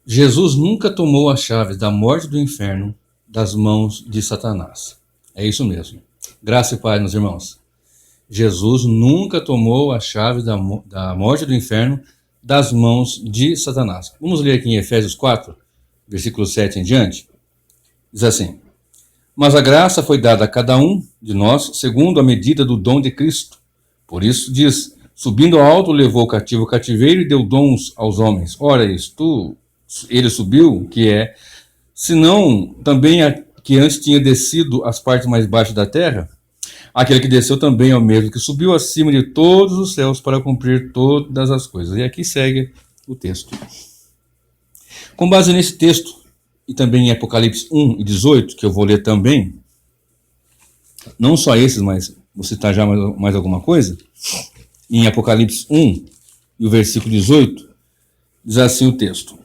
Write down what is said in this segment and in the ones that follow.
Jesus nunca tomou as chaves da morte e do inferno das mãos de Satanás. É isso mesmo. Graça e paz, meus irmãos. Jesus nunca tomou as chaves da morte e do inferno das mãos de Satanás. Vamos ler aqui em Efésios 4, versículo 7 em diante. Diz assim: Mas a graça foi dada a cada um de nós segundo a medida do dom de Cristo. Por isso diz: subindo ao alto, levou o cativo o cativeiro e deu dons aos homens. Ora, ele subiu, que é, senão também a que antes tinha descido às partes mais baixas da terra? Aquele que desceu também é o mesmo que subiu acima de todos os céus para cumprir todas as coisas. E aqui segue o texto. Com base nesse texto, e também em Apocalipse 1 e 18, que eu vou ler também, não só esses, mas vou citar já mais alguma coisa, em Apocalipse 1 e o versículo 18, diz assim o texto.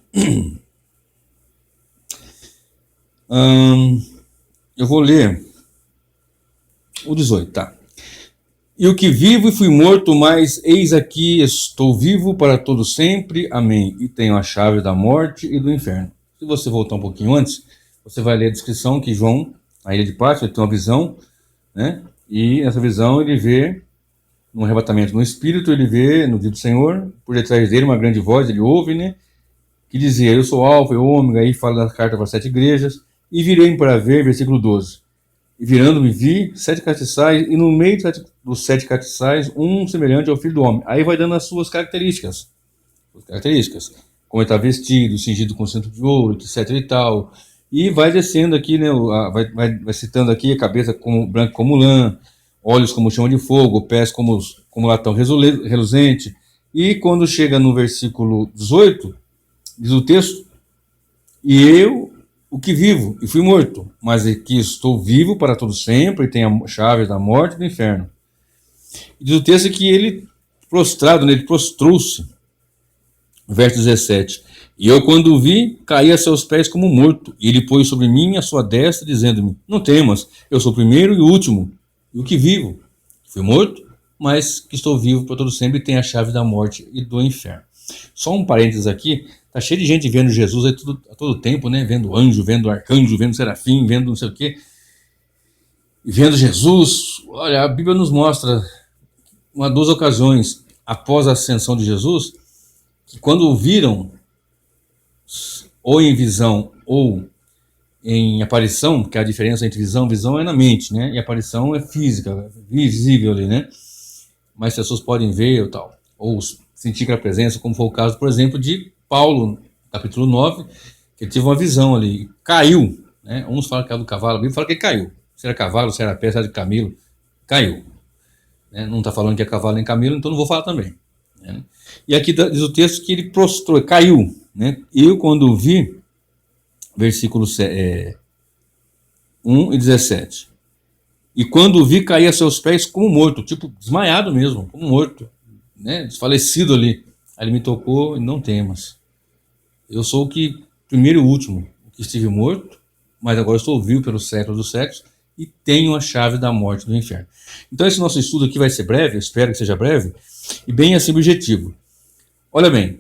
Eu vou ler o 18, tá? E o que vivo e fui morto, mas eis aqui estou vivo para todo sempre, amém. E tenho a chave da morte e do inferno. Se você voltar um pouquinho antes, você vai ler a descrição que João, na ilha de Patmos, ele tem uma visão, né? E essa visão ele vê num arrebatamento no espírito, ele vê no dia do Senhor, por detrás dele uma grande voz, ele ouve, né? Que dizia: eu sou Alfa e Ômega, aí fala da carta para as 7 igrejas, e virei para ver, versículo 12. E virando-me vi 7 castiçais, e no meio dos 7 castiçais, um semelhante ao Filho do Homem. Aí vai dando as suas características. Como ele está vestido, cingido com cinto de ouro, etc e tal. E vai descendo aqui, né? Vai citando aqui a cabeça como branca como lã, olhos como chama de fogo, pés como latão reluzente. E quando chega no versículo 18, diz o texto: e eu, o que vivo, e fui morto, mas aqui estou vivo para todo sempre, e tenho a chave da morte e do inferno. E diz o texto que ele, prostrado, né, ele prostrou-se. Verso 17. E eu, quando o vi, caí a seus pés como morto, e ele pôs sobre mim a sua destra, dizendo-me: não temas, eu sou o primeiro e o último, e o que vivo. Fui morto, mas que estou vivo para todo sempre, e tenho a chave da morte e do inferno. Só um parênteses aqui. Tá cheio de gente vendo Jesus aí a todo tempo, né? Vendo anjo, vendo arcanjo, vendo serafim, vendo não sei o quê. E vendo Jesus. Olha, a Bíblia nos mostra, duas ocasiões após a ascensão de Jesus, que quando o viram, ou em visão ou em aparição, que a diferença entre visão é na mente, né? E aparição é física, visível ali, né? Mas pessoas podem ver ou tal, ou sentir a presença, como foi o caso, por exemplo, de Paulo, capítulo 9, que ele teve uma visão ali, caiu, né? Uns falam que é do cavalo, a Bíblia fala que ele caiu. Se era cavalo, se era pé, se era de camelo, caiu. Né? Não está falando que é cavalo nem camelo, então não vou falar também. Né? E aqui diz o texto que ele prostrou, caiu. Né? Eu, quando vi, versículo 1 e 17. E quando vi, caí a seus pés como morto, tipo desmaiado mesmo, como morto, né? Desfalecido ali. Aí ele me tocou: e não temas. Eu sou o que primeiro e último, o que estive morto, mas agora estou vivo pelos séculos dos séculos e tenho a chave da morte e do inferno. Então esse nosso estudo aqui vai ser breve, eu espero que seja breve, e bem assim objetivo. Olha bem,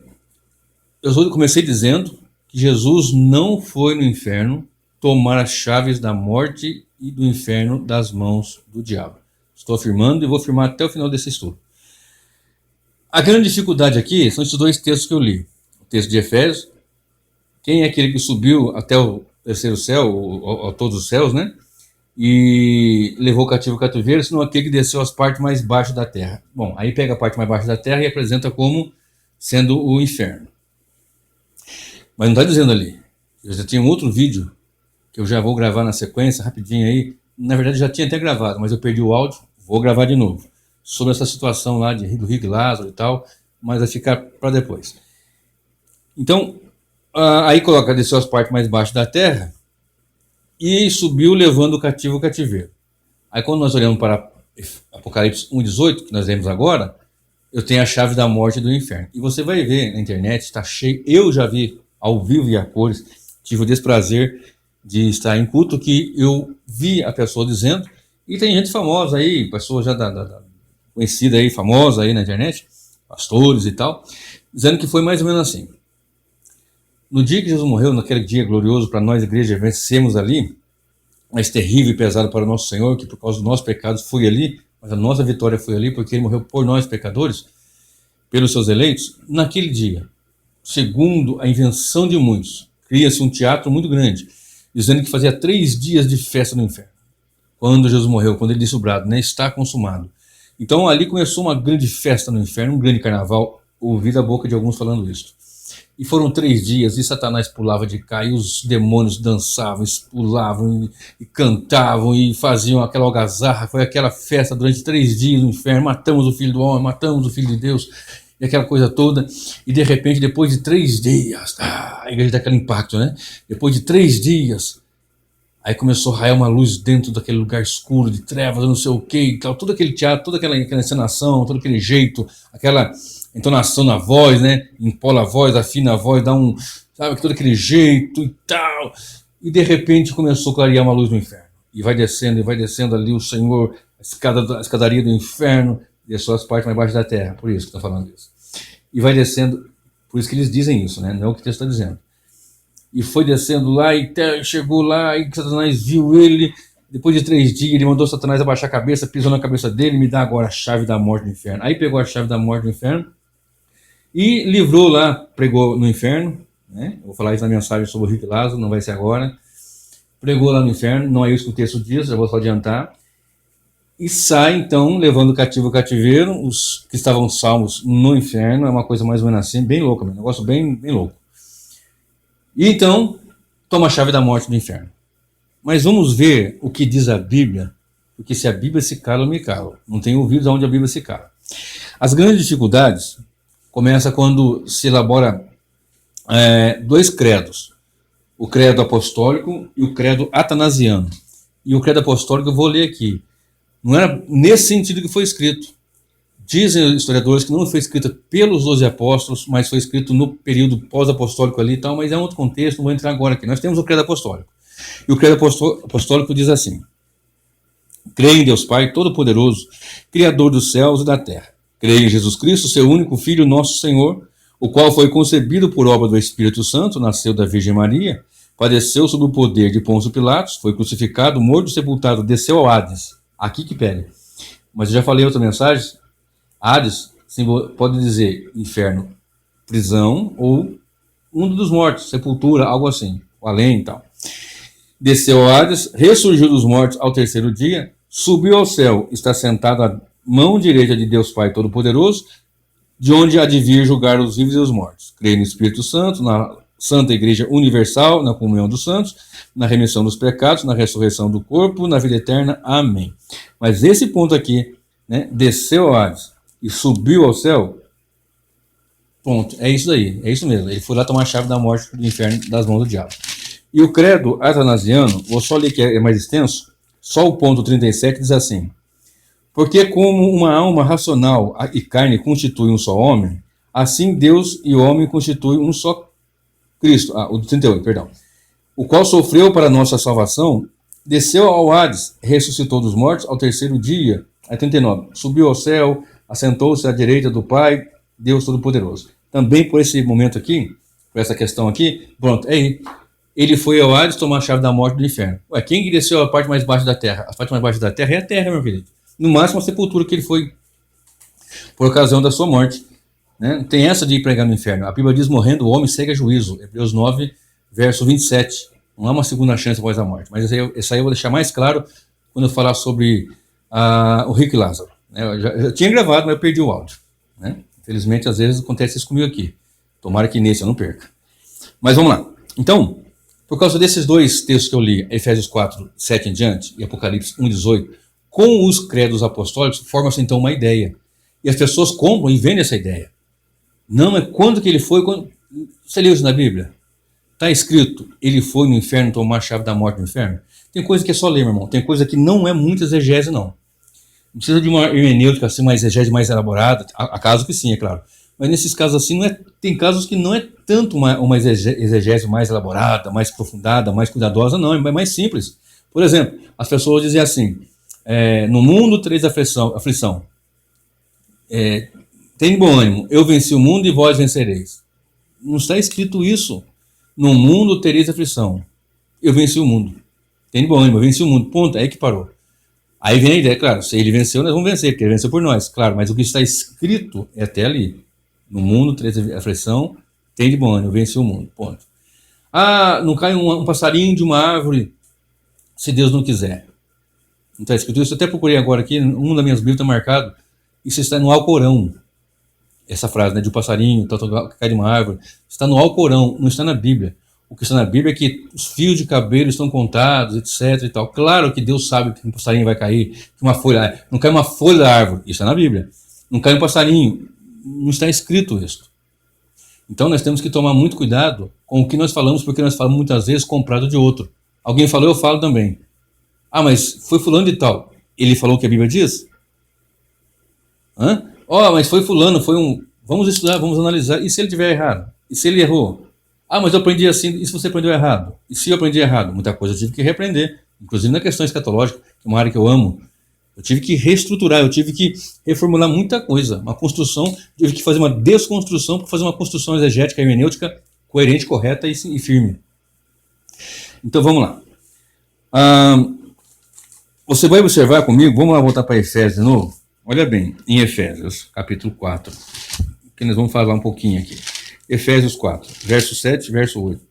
eu comecei dizendo que Jesus não foi no inferno tomar as chaves da morte e do inferno das mãos do diabo. Estou afirmando e vou afirmar até o final desse estudo. A grande dificuldade aqui são esses dois textos que eu li. O texto de Efésios: quem é aquele que subiu até o terceiro céu, ou todos os céus, né? E levou o cativo o cativeiro, senão aquele que desceu às partes mais baixas da terra. Bom, aí pega a parte mais baixa da terra e apresenta como sendo o inferno. Mas não está dizendo ali. Eu já tinha um outro vídeo que eu já vou gravar na sequência, rapidinho aí. Na verdade já tinha até gravado, mas eu perdi o áudio, vou gravar de novo. Sobre essa situação lá do Rick Lázaro e tal, mas vai ficar para depois. Então, aí coloca: desceu as partes mais baixas da terra e subiu levando o cativo o cativeiro. Aí quando nós olhamos para Apocalipse 1:18, que nós lemos agora, eu tenho a chave da morte e do inferno. E você vai ver na internet, está cheio, eu já vi ao vivo e a cores, tive o desprazer de estar em culto que eu vi a pessoa dizendo, e tem gente famosa aí, pessoa já conhecida aí, famosa aí na internet, pastores e tal, dizendo que foi mais ou menos assim: no dia que Jesus morreu, naquele dia glorioso para nós, igreja, vencemos ali, mas terrível e pesado para o nosso Senhor, que por causa dos nossos pecados foi ali, mas a nossa vitória foi ali, porque ele morreu por nós, pecadores, pelos seus eleitos. Naquele dia, segundo a invenção de muitos, cria-se um teatro muito grande, dizendo que fazia 3 dias de festa no inferno. Quando Jesus morreu, quando ele disse o brado, né, está consumado. Então ali começou uma grande festa no inferno, um grande carnaval. Ouvi da boca de alguns falando isso. E foram 3 dias, e Satanás pulava de cá, e os demônios dançavam, pulavam, e cantavam, e faziam aquela algazarra. Foi aquela festa durante 3 dias no inferno. Matamos o Filho do Homem, matamos o Filho de Deus, e aquela coisa toda. E de repente, depois de 3 dias, a igreja dá aquele impacto, né? Depois de 3 dias, aí começou a raiar uma luz dentro daquele lugar escuro, de trevas, não sei o que, todo aquele teatro, toda aquela encenação, todo aquele jeito, aquela entonação na voz, né? Empola a voz, afina a voz, dá um, sabe, todo aquele jeito e tal. E de repente começou a clarear uma luz no inferno. E vai descendo ali o Senhor, a escadaria do inferno, desceu as partes mais baixas da terra, por isso que estou falando isso. E vai descendo, por isso que eles dizem isso, né? Não é o que o texto está dizendo. E foi descendo lá, e chegou lá, e Satanás viu ele. Depois de 3 dias, ele mandou Satanás abaixar a cabeça, pisou na cabeça dele, me dá agora a chave da morte do inferno. Aí pegou a chave da morte do inferno e livrou lá, pregou no inferno, né? Eu vou falar isso na mensagem sobre o rico Lázaro, não vai ser agora. Pregou lá no inferno, não é isso que o texto diz, já vou só adiantar. E sai, então, levando cativo o cativeiro, os que estavam salvos no inferno. É uma coisa mais ou menos assim, bem louca, um negócio bem louco. E então, toma a chave da morte do inferno. Mas vamos ver o que diz a Bíblia, porque se a Bíblia se cala, eu me calo. Não tenho ouvido aonde a Bíblia se cala. As grandes dificuldades começam quando se elabora 2 credos. O credo apostólico e o credo atanasiano. E o credo apostólico eu vou ler aqui. Não era nesse sentido que foi escrito. Dizem os historiadores que não foi escrito pelos 12 apóstolos, mas foi escrito no período pós-apostólico ali e tal, mas é um outro contexto, não vou entrar agora aqui. Nós temos o credo apostólico. E o credo apostólico diz assim: creio em Deus Pai Todo-Poderoso, Criador dos céus e da terra. Creio em Jesus Cristo, seu único Filho, nosso Senhor, o qual foi concebido por obra do Espírito Santo, nasceu da Virgem Maria, padeceu sob o poder de Pôncio Pilatos, foi crucificado, morto e sepultado, desceu ao Hades. Aqui que pega. Mas eu já falei em outra mensagem. Hades pode dizer inferno, prisão ou mundo dos mortos, sepultura, algo assim, o além e tal. Desceu ao Hades, ressurgiu dos mortos ao 3º dia, subiu ao céu, está sentado à mão direita de Deus Pai Todo-Poderoso, de onde há de vir julgar os vivos e os mortos. Creio no Espírito Santo, na Santa Igreja Universal, na comunhão dos santos, na remissão dos pecados, na ressurreição do corpo, na vida eterna. Amém. Mas esse ponto aqui, né, desceu ao Hades e subiu ao céu, ponto, é isso daí, é isso mesmo. Ele foi lá tomar a chave da morte do inferno das mãos do diabo. E o credo atanasiano, vou só ler que é mais extenso, só o ponto 37 diz assim: porque como uma alma racional e carne constitui um só homem, assim Deus e o homem constituem um só Cristo. O 38, perdão. O qual sofreu para nossa salvação, desceu ao Hades, ressuscitou dos mortos ao 3º dia, a 39, subiu ao céu, assentou-se à direita do Pai, Deus Todo-Poderoso. Também por esse momento aqui, por essa questão aqui, pronto, ele foi ao Hades tomar a chave da morte do inferno. Ué, quem que desceu a parte mais baixa da terra? A parte mais baixa da terra é a terra, meu querido. No máximo a sepultura que ele foi por ocasião da sua morte. Né? Tem essa de ir pregar no inferno. A Bíblia diz: morrendo o homem segue a juízo. Hebreus 9, verso 27. Não há uma segunda chance após a morte. Mas esse aí eu vou deixar mais claro quando eu falar sobre o rico Lázaro. Eu tinha gravado, mas eu perdi o áudio. Né? Infelizmente, às vezes acontece isso comigo aqui. Tomara que nesse eu não perca. Mas vamos lá. Então, por causa desses 2 textos que eu li, Efésios 4, 7 em diante, e Apocalipse 1, 18, com os credos apostólicos, forma-se então uma ideia. E as pessoas compram e vendem essa ideia. Não é quando que ele foi. Você leu isso na Bíblia? Está escrito, ele foi no inferno tomar a chave da morte no inferno? Tem coisa que é só ler, meu irmão. Tem coisa que não é muita exegese, não. Não precisa de uma hermenêutica assim, uma exegese mais elaborada. Há casos que sim, é claro. Mas nesses casos assim, tem casos que não é tanto uma exegese mais elaborada, mais aprofundada, mais cuidadosa, não. É mais simples. Por exemplo, as pessoas dizem assim: no mundo tereis aflição. Tem bom ânimo, eu venci o mundo e vós vencereis. Não está escrito isso. No mundo tereis aflição. Eu venci o mundo. Tem bom ânimo, eu venci o mundo. Ponto, é aí que parou. Aí vem a ideia, claro, se ele venceu, nós vamos vencer, porque ele venceu por nós, claro, mas o que está escrito é até ali. No mundo tereis aflição, tem de bom ânimo, eu venci o mundo. Ponto. Ah, não cai um passarinho de uma árvore, se Deus não quiser. Não está escrito isso? Eu até procurei agora aqui, uma das minhas Bíblias está marcado, isso está no Alcorão. Essa frase, né, de um passarinho, cai de uma árvore, está no Alcorão, não está na Bíblia. O que está na Bíblia é que os fios de cabelo estão contados, etc e tal. Claro que Deus sabe que um passarinho vai cair, que uma folha, não cai uma folha da árvore, isso está na Bíblia. Não cai um passarinho, não está escrito isso. Então nós temos que tomar muito cuidado com o que nós falamos, porque nós falamos muitas vezes comprado de outro. Alguém falou, eu falo também. Ah, mas foi fulano de tal. Ele falou o que a Bíblia diz? Mas foi fulano, foi um... Vamos estudar, vamos analisar. E se ele tiver errado? E se ele errou? Ah, mas eu aprendi assim. E se você aprendeu errado? E se eu aprendi errado? Muita coisa eu tive que reaprender. Inclusive na questão escatológica, que é uma área que eu amo. Eu tive que reestruturar, eu tive que reformular muita coisa. Uma construção, tive que fazer uma desconstrução para fazer uma construção exegética, hermenêutica, coerente, correta e firme. Então vamos lá. Você vai observar comigo, vamos lá voltar para Efésios de novo. Olha bem, em Efésios, capítulo 4, que nós vamos falar um pouquinho aqui. Efésios 4, verso 7, verso 8.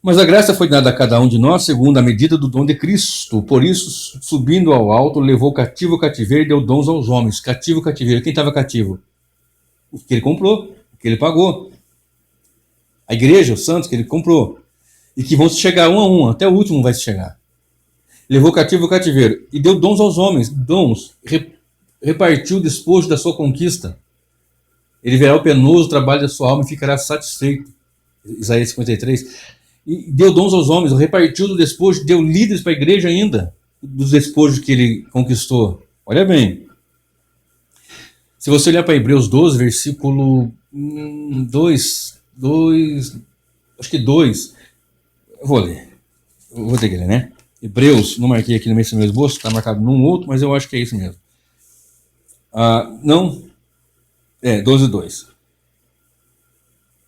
Mas a graça foi dada a cada um de nós segundo a medida do dom de Cristo. Por isso, subindo ao alto, levou cativo o cativeiro e deu dons aos homens. Cativo o cativeiro. Quem estava cativo? O que ele comprou, o que ele pagou. A igreja, os santos que ele comprou. E que vão se chegar um a um, até o último vai se chegar. Levou cativo o cativeiro e deu dons aos homens. Dons. Repartiu o despojo da sua conquista. Ele verá o penoso trabalho da sua alma e ficará satisfeito. Isaías 53. E deu dons aos homens, repartiu do despojo, deu líderes para a igreja ainda, dos despojos que ele conquistou. Olha bem. Se você olhar para Hebreus 12, versículo 2, acho que 2, eu vou ler. Eu vou ter que ler, né? Hebreus, não marquei aqui no meu esboço, está marcado num outro, mas eu acho que é isso mesmo. Não, 12:2.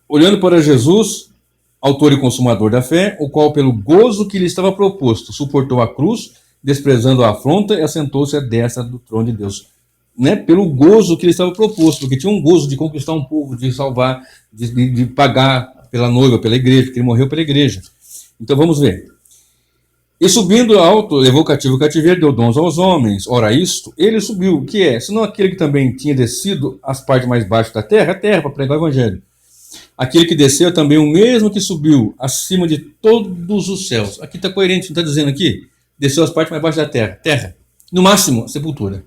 Olhando para Jesus, autor e consumador da fé, o qual pelo gozo que lhe estava proposto, suportou a cruz, desprezando a afronta e assentou-se à destra do trono de Deus. Né? Pelo gozo que lhe estava proposto, porque tinha um gozo de conquistar um povo, de salvar, de pagar pela noiva, pela igreja, porque ele morreu pela igreja. Então vamos ver. E subindo alto, levou cativo o cativeiro, deu dons aos homens. Ora isto, ele subiu, o que é? Senão aquele que também tinha descido às partes mais baixas da terra, a terra, para pregar o evangelho. Aquele que desceu é também o mesmo que subiu acima de todos os céus. Aqui está coerente, não está dizendo aqui? Desceu às partes mais baixas da terra. Terra. No máximo, sepultura.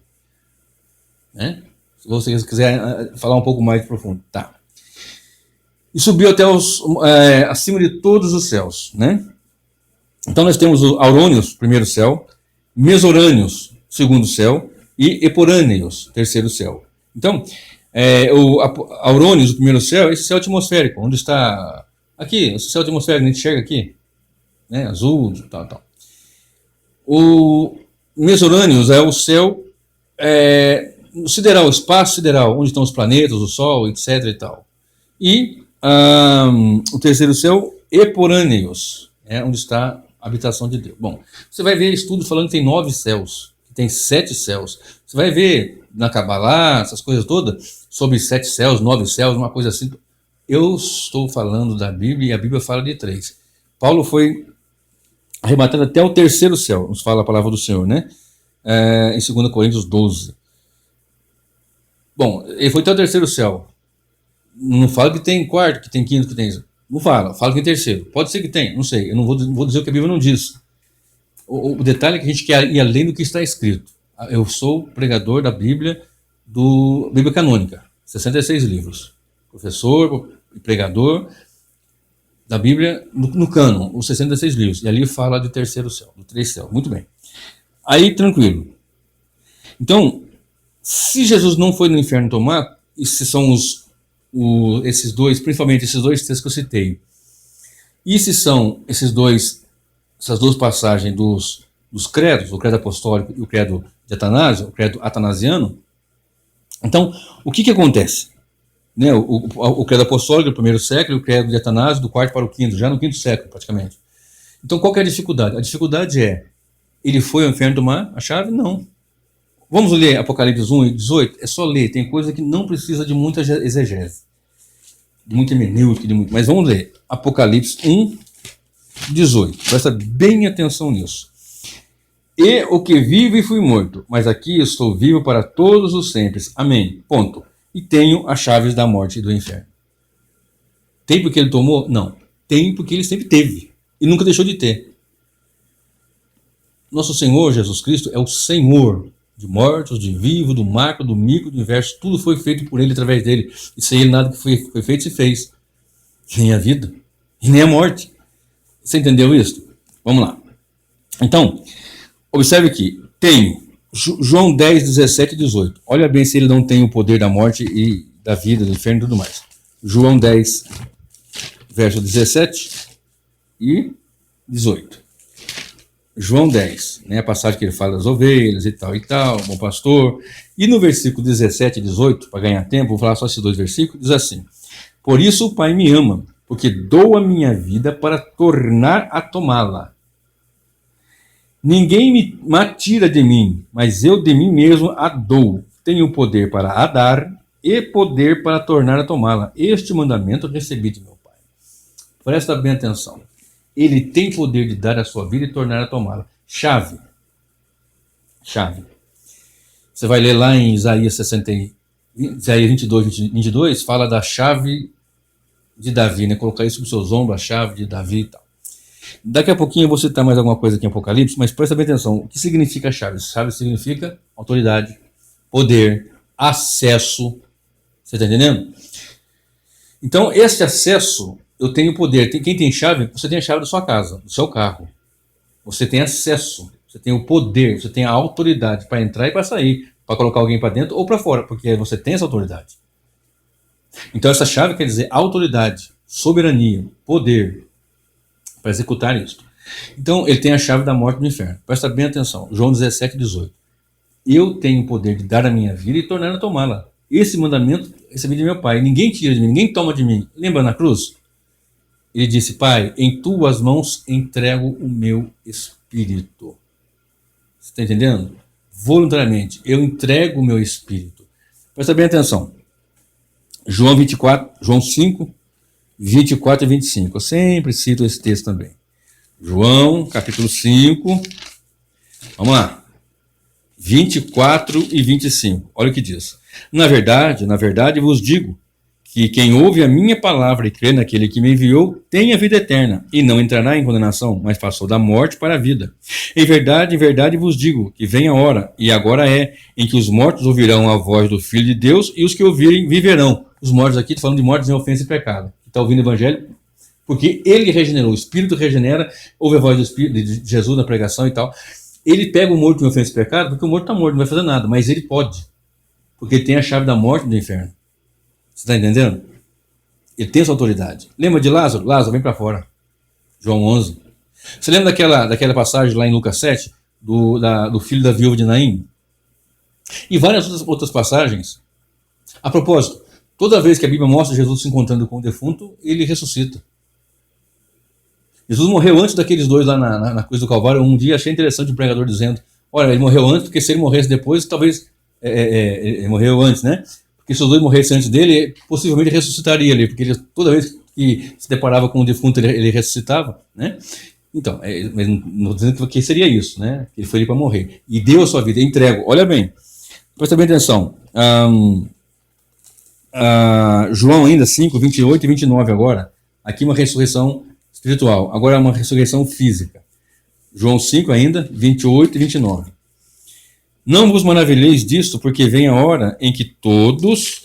Né? Se você quiser falar um pouco mais profundo. Tá. E subiu até acima de todos os céus. Né? Então nós temos o Aurônios, primeiro céu, Mesorânios, segundo céu, e Eporâneos, terceiro céu. Então, o Aurônios, o primeiro céu, esse céu atmosférico, onde está aqui, esse céu atmosférico, a gente chega aqui, né, azul, tal. O Mesorânios é o céu sideral, o espaço sideral, onde estão os planetas, o Sol, etc. e tal. E o terceiro céu, Eporâneos, onde está a habitação de Deus. Bom, você vai ver estudos falando que tem 9 céus, que tem 7 céus. Você vai ver na Cabalá, essas coisas todas, sobre 7 céus, 9 céus, uma coisa assim. Eu estou falando da Bíblia e a Bíblia fala de 3. Paulo foi arrebatado até o terceiro céu, nos fala a palavra do Senhor, né? Em 2 Coríntios 12. Bom, ele foi até o terceiro céu. Não fala que tem quarto, que tem quinto, que tem... Não fala que tem terceiro. Pode ser que tem, não sei. Eu não vou dizer o que a Bíblia não diz. O detalhe é que a gente quer ir além do que está escrito. Eu sou pregador da Bíblia, Bíblia canônica, 66 livros. Professor e pregador da Bíblia no cânon, os 66 livros. E ali fala de terceiro céu, do 3 céu. Muito bem. Aí, tranquilo. Então, se Jesus não foi no inferno tomar, esses são esses dois, principalmente esses dois textos que eu citei. E se são essas duas passagens dos credos, o credo apostólico e o credo de Atanásio, o credo atanasiano. Então, o que acontece? né? O credo apostólico do primeiro século, o credo de Atanásio do quarto para o quinto, já no quinto século praticamente. Então qual que é a dificuldade? A dificuldade é, ele foi ao inferno tomar a chave? Não. Vamos ler Apocalipse 1 e 18? É só ler, tem coisa que não precisa de muita exegese, de muita hermenêutica, mas vamos ler. Apocalipse 1, 18. Presta bem atenção nisso. E o que vivo e fui morto, mas aqui estou vivo para todos os sempre. Amém. Ponto. E tenho as chaves da morte e do inferno. Tem porque ele tomou? Não. Tem porque ele sempre teve e nunca deixou de ter. Nosso Senhor Jesus Cristo é o Senhor de mortos, de vivos, do macro, do micro, do universo. Tudo foi feito por ele, através dele. E sem ele nada que foi feito se fez. Nem a vida e nem a morte. Você entendeu isso? Vamos lá. Então, observe aqui. Tenho João 10, 17 e 18. Olha bem se ele não tem o poder da morte e da vida, do inferno e tudo mais. João 10, verso 17 e 18. João 10, né, a passagem que ele fala das ovelhas e tal, bom pastor. E no versículo 17 e 18, para ganhar tempo, vou falar só esses dois versículos, diz assim: por isso o Pai me ama, porque dou a minha vida para tornar a tomá-la. Ninguém me tira de mim, mas eu de mim mesmo a dou. Tenho poder para a dar e poder para tornar a tomá-la. Este mandamento recebi de meu Pai. Presta bem atenção. Ele tem poder de dar a sua vida e tornar a tomá-la. Chave. Chave. Você vai ler lá em Isaías 22, fala da chave de Davi, né? Colocar isso sobre seus ombros, a chave de Davi e tal. Daqui a pouquinho eu vou citar mais alguma coisa aqui em Apocalipse, mas presta bem atenção. O que significa chave? Chave significa autoridade, poder, acesso. Você está entendendo? Então, esse acesso, eu tenho poder. Quem tem chave, você tem a chave da sua casa, do seu carro. Você tem acesso, você tem o poder, você tem a autoridade para entrar e para sair, para colocar alguém para dentro ou para fora, porque você tem essa autoridade. Então, essa chave quer dizer autoridade, soberania, poder, para executar isso. Então, ele tem a chave da morte e do inferno. Presta bem atenção. João 17, 18. Eu tenho o poder de dar a minha vida e tornar a tomá-la. Esse mandamento recebi de meu Pai. Ninguém tira de mim, ninguém toma de mim. Lembra na cruz? Ele disse: Pai, em tuas mãos entrego o meu espírito. Você está entendendo? Voluntariamente, eu entrego o meu espírito. Presta bem atenção. João 5, 24 e 25. Eu sempre cito esse texto também. João, capítulo 5. Vamos lá. 24 e 25. Olha o que diz. Na verdade vos digo que quem ouve a minha palavra e crê naquele que me enviou tem a vida eterna, e não entrará em condenação, mas passou da morte para a vida. Em verdade vos digo que vem a hora, e agora é, em que os mortos ouvirão a voz do Filho de Deus, e os que ouvirem viverão. Os mortos aqui, estou falando de mortos em ofensa e pecado. Está ouvindo o Evangelho? Porque ele regenerou, o Espírito regenera, ouve a voz do Espírito, de Jesus na pregação e tal. Ele pega o morto em ofensa e pecado, porque o morto está morto, não vai fazer nada, mas ele pode, porque ele tem a chave da morte e do inferno. Você está entendendo? Ele tem essa autoridade. Lembra de Lázaro? Lázaro, vem para fora. João 11. Você lembra daquela passagem lá em Lucas 7, do filho da viúva de Naim? E várias outras passagens. A propósito, toda vez que a Bíblia mostra Jesus se encontrando com o defunto, ele ressuscita. Jesus morreu antes daqueles dois lá na cruz do Calvário. Um dia achei interessante o pregador dizendo: olha, ele morreu antes, porque se ele morresse depois, talvez ele morreu antes, né? Porque se os dois morressem antes dele, possivelmente ele ressuscitaria ali, porque ele, toda vez que se deparava com o defunto, ele ressuscitava, né? Então, mas não estou dizendo que seria isso, né? Ele foi ali para morrer. E deu a sua vida, entrego. Olha bem, presta bem atenção. João ainda 5, 28 e 29 agora. Aqui uma ressurreição espiritual. Agora é uma ressurreição física. João 5 ainda, 28 e 29. Não vos maravilheis disto, porque vem a hora em que todos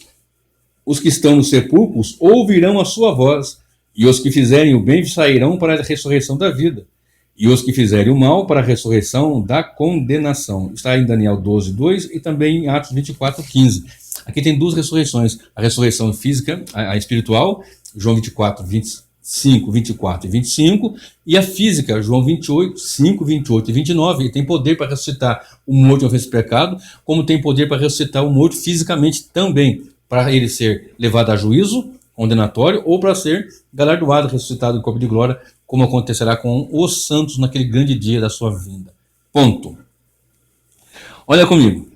os que estão nos sepulcros ouvirão a sua voz, e os que fizerem o bem sairão para a ressurreição da vida, e os que fizerem o mal para a ressurreição da condenação. Está em Daniel 12, 2 e também em Atos 24, 15. Aqui tem duas ressurreições, a ressurreição física, a espiritual, João 24, 5, 24 e 25, e a física, João 28, 5, 28 e 29, e tem poder para ressuscitar o morto em ofensa e pecado, como tem poder para ressuscitar o morto fisicamente também. para ele ser levado a juízo condenatório ou para ser galardoado, ressuscitado em corpo de glória, como acontecerá com os santos naquele grande dia da sua vinda. Ponto. Olha comigo.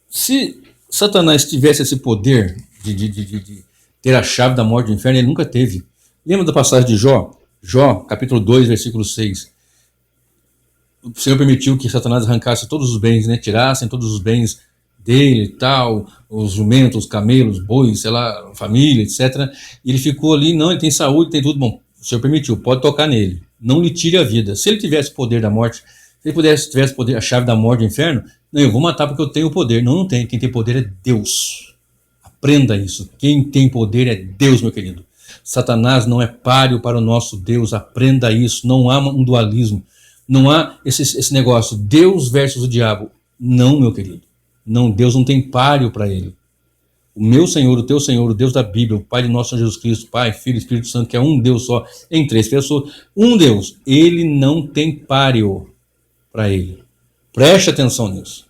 Se Satanás tivesse esse poder de ter a chave da morte e do inferno, ele nunca teve. Lembra da passagem de Jó? Jó, capítulo 2, versículo 6. O Senhor permitiu que Satanás arrancasse todos os bens, né? Tirassem todos os bens dele e tal, os jumentos, os camelos, bois, sei lá, família, etc. E ele ficou ali, não, ele tem saúde, tem tudo. Bom, o Senhor permitiu, pode tocar nele. Não lhe tire a vida. Se ele tivesse poder da morte, se ele tivesse poder, a chave da morte do inferno, não, eu vou matar porque eu tenho poder. Não, não tem. Quem tem poder é Deus. Aprenda isso. Quem tem poder é Deus, meu querido. Satanás não é páreo para o nosso Deus. Aprenda isso. Não há um dualismo. Não há esse negócio, Deus versus o diabo. Não, meu querido. Não, Deus não tem páreo para ele. O meu Senhor, o teu Senhor, o Deus da Bíblia, o Pai de nosso Senhor Jesus Cristo, Pai, Filho e Espírito Santo, que é um Deus só, em três pessoas, um Deus, ele não tem páreo para ele. Preste atenção nisso.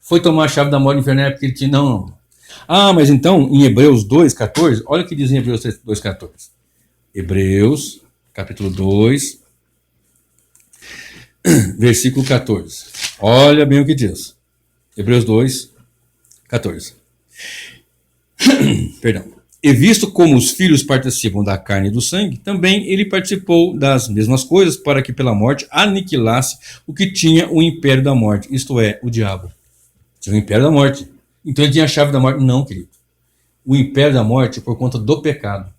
Foi tomar a chave da morte do inferno porque ele tinha... Não. Ah, mas então, em Hebreus 2,14, olha o que diz em Hebreus 2,14. Hebreus, capítulo 2, versículo 14. Olha bem o que diz. Hebreus 2, 14. Perdão. E visto como os filhos participam da carne e do sangue, também ele participou das mesmas coisas para que pela morte aniquilasse o que tinha o império da morte, isto é, o diabo. Tinha o império da morte. Então ele tinha a chave da morte? Não, querido. O império da morte por conta do pecado.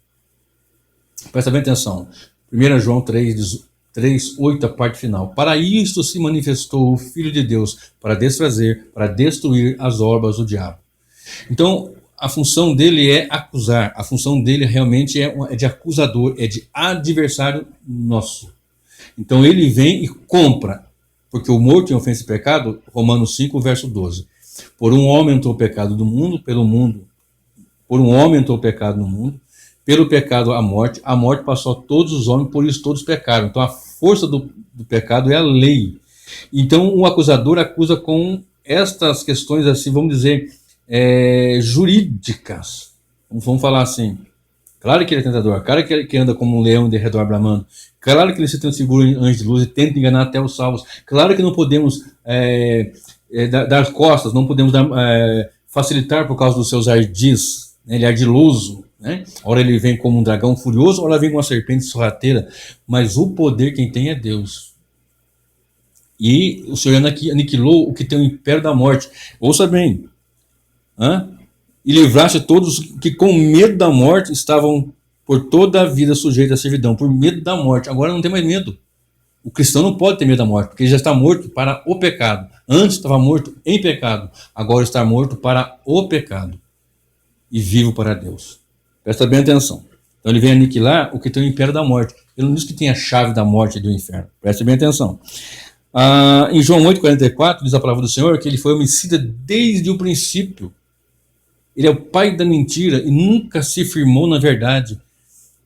Presta bem atenção. 1 João 3:8, a parte final. Para isto se manifestou o Filho de Deus, para desfazer, para destruir as obras do diabo. Então, a função dele é acusar. A função dele realmente é de acusador, é de adversário nosso. Então, ele vem e compra. Porque o morto em ofensa e pecado, Romanos 5, verso 12. Por um homem entrou o pecado do mundo, por um homem entrou o pecado no mundo, pelo pecado a morte passou a todos os homens, por isso todos pecaram. Então a força do pecado é a lei. Então o acusador acusa com estas questões, assim, vamos dizer, jurídicas. Vamos falar assim. Claro que ele é tentador, claro que ele anda como um leão de redor bramando, claro que ele se transfigura em anjo de luz e tenta enganar até os salvos, claro que não podemos dar costas, não podemos facilitar por causa dos seus ardis, né? Ele é ardiloso, né? Ora ele vem como um dragão furioso, ora vem com uma serpente sorrateira, mas o poder quem tem é Deus. E o Senhor aniquilou o que tem o império da morte. Ouça bem, e livraste todos que com medo da morte estavam por toda a vida sujeitos à servidão, por medo da morte. Agora não tem mais medo. O cristão não pode ter medo da morte, porque ele já está morto para o pecado. Antes estava morto em pecado, agora está morto para o pecado e vivo para Deus. Presta bem atenção. Então ele vem aniquilar o que tem o império da morte. Ele não diz que tem a chave da morte e do inferno. Presta bem atenção. Em João 8,44 diz a palavra do Senhor que ele foi homicida desde o princípio. Ele é o pai da mentira e nunca se firmou na verdade.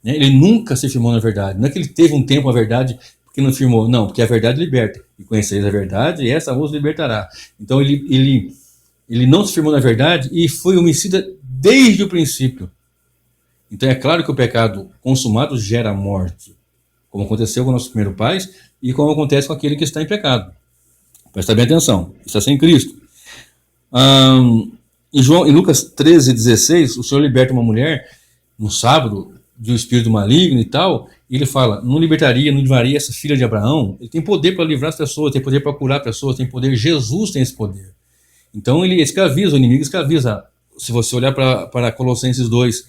Ele nunca se firmou na verdade. Não é que ele teve um tempo a verdade que não firmou, não, porque a verdade liberta. E conheceis a verdade, e essa vos libertará. Então ele não se firmou na verdade e foi homicida desde o princípio. Então é claro que o pecado consumado gera morte, como aconteceu com nossos primeiros pais e como acontece com aquele que está em pecado. Presta bem atenção, está sem Cristo. Em Lucas 13:16, o Senhor liberta uma mulher no sábado de um espírito maligno e tal, e ele fala, não livraria essa filha de Abraão? Ele tem poder para livrar as pessoas, tem poder para curar as pessoas, tem poder, Jesus tem esse poder. Então ele escraviza, o inimigo escraviza. Se você olhar para Colossenses 2,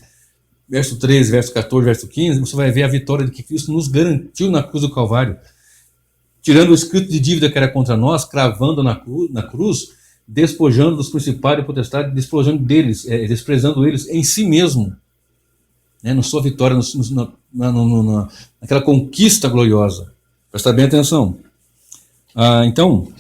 verso 13, verso 14, verso 15, você vai ver a vitória que Cristo nos garantiu na cruz do Calvário, tirando o escrito de dívida que era contra nós, cravando na cruz, despojando dos principados e potestades, despojando deles, desprezando eles em si mesmo. Na sua vitória, naquela conquista gloriosa. Presta bem atenção. Então,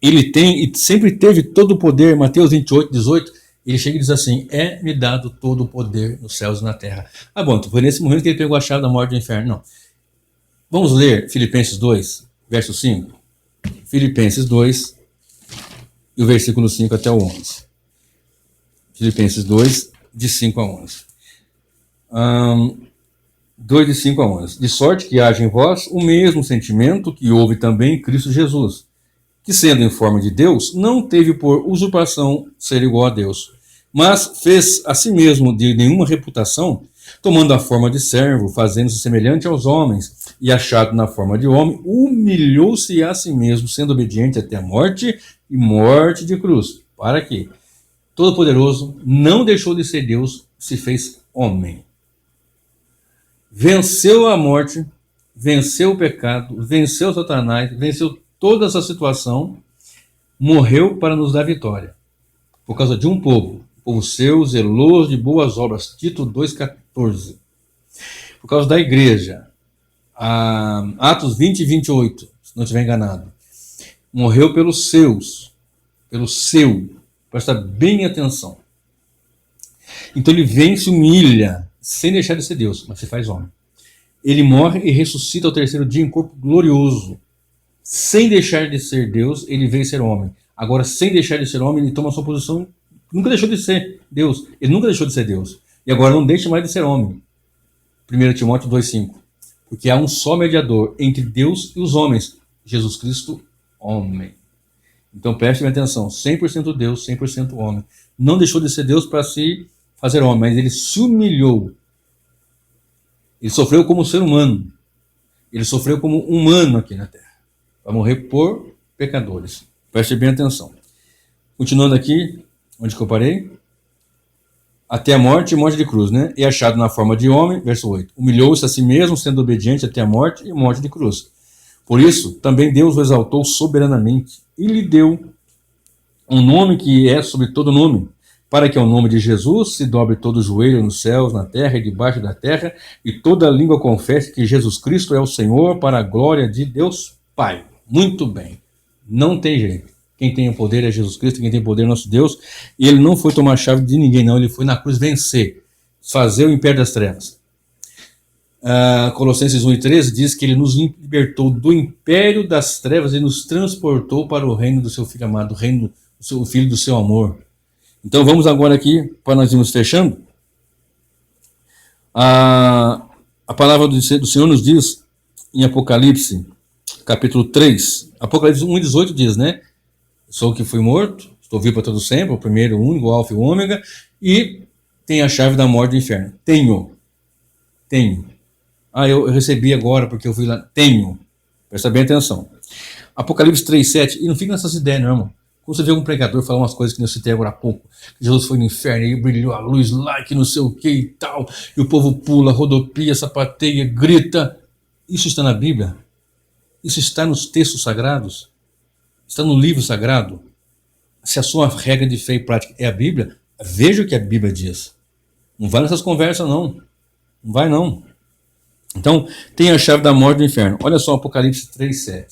ele tem e sempre teve todo o poder. Mateus 28:18, ele chega e diz assim, é-me dado todo o poder nos céus e na terra. Bom, então foi nesse momento que ele pegou a chave da morte do inferno. Não. Vamos ler Filipenses 2, verso 5. Filipenses 2, e o versículo 5 até o 11. Filipenses 2, de 5 a 11. 2 de 5 a 11. De sorte que haja em vós o mesmo sentimento que houve também em Cristo Jesus, que sendo em forma de Deus, não teve por usurpação ser igual a Deus, mas fez a si mesmo de nenhuma reputação, tomando a forma de servo, fazendo-se semelhante aos homens, e achado na forma de homem, humilhou-se a si mesmo, sendo obediente até a morte e morte de cruz. Para quê? Todo-Poderoso não deixou de ser Deus, se fez homem. Venceu a morte, venceu o pecado, venceu Satanás, venceu toda essa situação, morreu para nos dar vitória. Por causa de um povo seu, zeloso de boas obras. Tito 2,14. Por causa da igreja. Atos 20 e 28, se não estiver enganado. Morreu pelos seus. Pelo seu. Presta bem atenção. Então ele vem e se humilha, sem deixar de ser Deus, mas se faz homem. Ele morre e ressuscita ao terceiro dia em corpo glorioso. Sem deixar de ser Deus, ele veio ser homem. Agora, sem deixar de ser homem, ele toma a sua posição. Nunca deixou de ser Deus. Ele nunca deixou de ser Deus. E agora não deixa mais de ser homem. 1 Timóteo 2,5. Porque há um só mediador entre Deus e os homens. Jesus Cristo, homem. Então preste atenção. 100% Deus, 100% homem. Não deixou de ser Deus para se fazer homem, mas ele se humilhou. Ele sofreu como ser humano. Ele sofreu como humano aqui na terra. Vai morrer por pecadores. Preste bem atenção. Continuando aqui, onde que eu parei? Até a morte e morte de cruz, né? E achado na forma de homem, verso 8. Humilhou-se a si mesmo, sendo obediente até a morte e morte de cruz. Por isso, também Deus o exaltou soberanamente e lhe deu um nome que é sobre todo nome, para que ao nome de Jesus se dobre todo o joelho nos céus, na terra e debaixo da terra, e toda língua confesse que Jesus Cristo é o Senhor, para a glória de Deus Pai. Muito bem. Não tem jeito. Quem tem o poder é Jesus Cristo, quem tem o poder é nosso Deus. E ele não foi tomar a chave de ninguém, não. Ele foi na cruz vencer, fazer o império das trevas. Colossenses 1:13 diz que ele nos libertou do império das trevas e nos transportou para o reino do seu Filho amado, o reino do seu Filho do seu amor. Então vamos agora aqui, para nós irmos fechando. A palavra do Senhor nos diz em Apocalipse, capítulo 3, Apocalipse 1:18 diz, né? Sou o que fui morto, estou vivo para todo sempre, o primeiro, o único, o alfa e o ômega, e tenho a chave da morte e do inferno. Tenho. Eu recebi agora porque eu fui lá. Tenho. Presta bem atenção. Apocalipse 3:7, e não fica nessas ideias, não, irmão. Quando você vê um pregador falar umas coisas que eu citei agora há pouco, que Jesus foi no inferno e brilhou a luz lá, que não sei o que e tal, e o povo pula, rodopia, sapateia, grita. Isso está na Bíblia? Isso está nos textos sagrados? Está no livro sagrado? Se a sua regra de fé e prática é a Bíblia, veja o que a Bíblia diz. Não vai nessas conversas, não. Não vai, não. Então, tem a chave da morte do inferno. Olha só Apocalipse 3:7.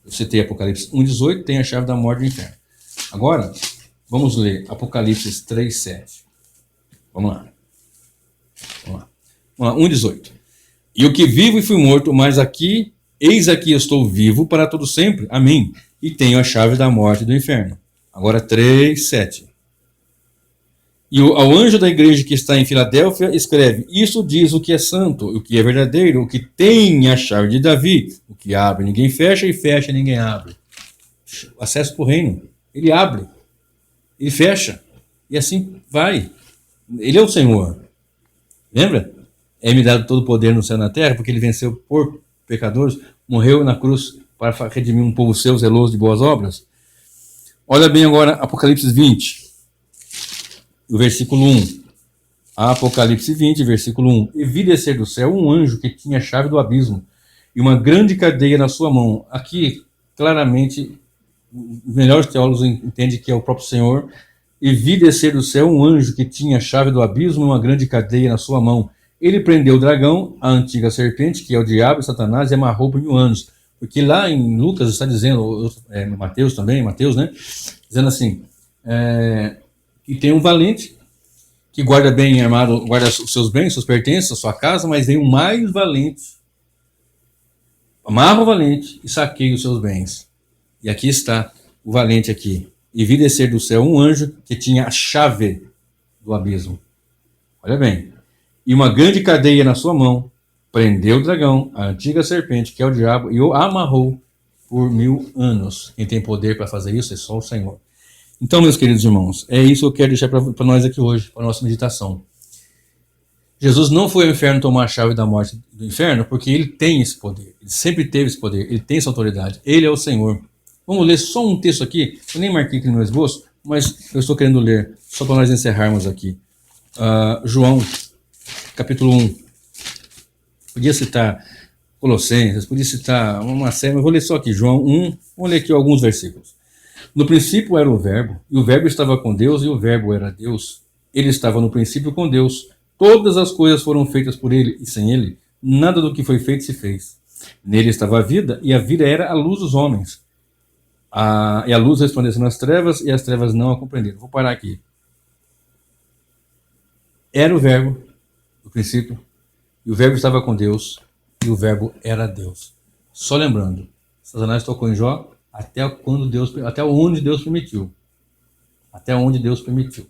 Eu citei Apocalipse 1:18, tem a chave da morte do inferno. Agora, vamos ler Apocalipse 3:7. Vamos lá. 1:18. E o que vivo e fui morto, mas aqui, eis aqui eu estou vivo para todo sempre. Amém. E tenho a chave da morte e do inferno. Agora 3:7. E ao anjo da igreja que está em Filadélfia, escreve: isso diz o que é santo, o que é verdadeiro, o que tem a chave de Davi, o que abre ninguém fecha, e fecha ninguém abre. Acesso para o reino. Ele abre, ele fecha, e assim vai. Ele é o Senhor. Lembra? É-me dado todo o poder no céu e na terra, porque ele venceu por pecadores, morreu na cruz para redimir um povo seu, zeloso de boas obras. Olha bem agora Apocalipse 20. O versículo 1. Apocalipse 20, versículo 1. E vi descer do céu um anjo que tinha a chave do abismo e uma grande cadeia na sua mão. Aqui, claramente, os melhores teólogos entendem que é o próprio Senhor. E vi descer do céu um anjo que tinha a chave do abismo e uma grande cadeia na sua mão. Ele prendeu o dragão, a antiga serpente, que é o diabo e Satanás, e amarrou por 1000 anos. Porque lá em Lucas está dizendo, Mateus também, né? Dizendo assim, que tem um valente que guarda bem armado, guarda os seus bens, suas pertences, a sua casa, mas vem um mais valente, amarra o valente e saqueia os seus bens. E aqui está o valente aqui. E vi descer do céu um anjo que tinha a chave do abismo. Olha bem. E uma grande cadeia na sua mão, prendeu o dragão, a antiga serpente, que é o diabo, e o amarrou por 1000 anos. Quem tem poder para fazer isso é só o Senhor. Então, meus queridos irmãos, é isso que eu quero deixar para nós aqui hoje, para a nossa meditação. Jesus não foi ao inferno tomar a chave da morte do inferno, porque ele tem esse poder. Ele sempre teve esse poder, ele tem essa autoridade. Ele é o Senhor. Vamos ler só um texto aqui. Eu nem marquei aqui no meu esboço, mas eu estou querendo ler, só para nós encerrarmos aqui. João, capítulo 1. Podia citar Colossenses, podia citar uma série, mas vou ler só aqui, João 1. Vamos ler aqui alguns versículos. No princípio era o Verbo, e o Verbo estava com Deus, e o Verbo era Deus. Ele estava no princípio com Deus. Todas as coisas foram feitas por ele, e sem ele, nada do que foi feito se fez. Nele estava a vida, e a vida era a luz dos homens. E a luz resplandeceu nas trevas, e as trevas não a compreenderam. Vou parar aqui. Era o Verbo, no princípio, e o Verbo estava com Deus, e o Verbo era Deus. Só lembrando, Satanás tocou em Jó até onde Deus permitiu. Até onde Deus permitiu.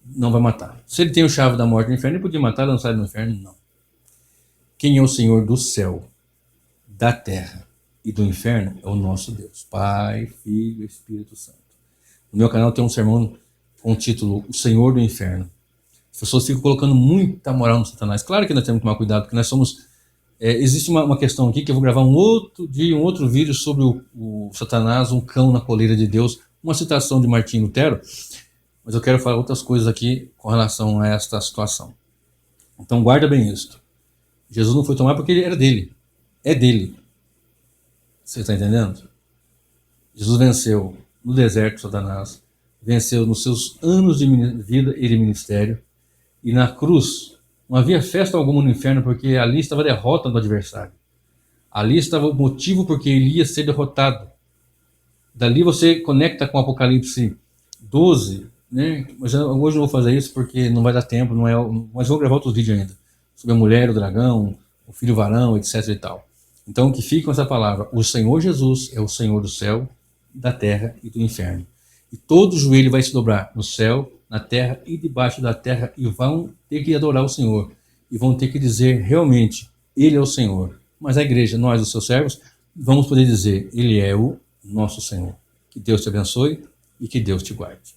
Não vai matar. Se ele tem o chave da morte do inferno, ele podia matar e lançar ele no inferno? Não. Quem é o Senhor do céu, da terra e do inferno é o nosso Deus. Pai, Filho e Espírito Santo. No meu canal tem um sermão com o título O Senhor do Inferno. As pessoas ficam colocando muita moral no Satanás. Claro que nós temos que tomar cuidado, porque nós somos... existe uma questão aqui que eu vou gravar um outro vídeo sobre o Satanás, um cão na coleira de Deus, uma citação de Martinho Lutero, mas eu quero falar outras coisas aqui com relação a esta situação. Então guarda bem isso. Jesus não foi tomar porque ele era dele. É dele. Você está entendendo? Jesus venceu no deserto Satanás, venceu nos seus anos de vida e de ministério, e na cruz não havia festa alguma no inferno, porque ali estava a derrota do adversário. Ali estava o motivo porque ele ia ser derrotado. Dali você conecta com Apocalipse 12, né? Mas hoje eu não vou fazer isso porque não vai dar tempo, mas vou gravar outros vídeos ainda. Sobre a mulher, o dragão, o filho varão, etc e tal. Então que fique com essa palavra. O Senhor Jesus é o Senhor do céu, da terra e do inferno. E todo joelho vai se dobrar no céu, na terra e debaixo da terra, e vão ter que adorar o Senhor. E vão ter que dizer realmente, Ele é o Senhor. Mas a igreja, nós, os seus servos, vamos poder dizer, Ele é o nosso Senhor. Que Deus te abençoe e que Deus te guarde.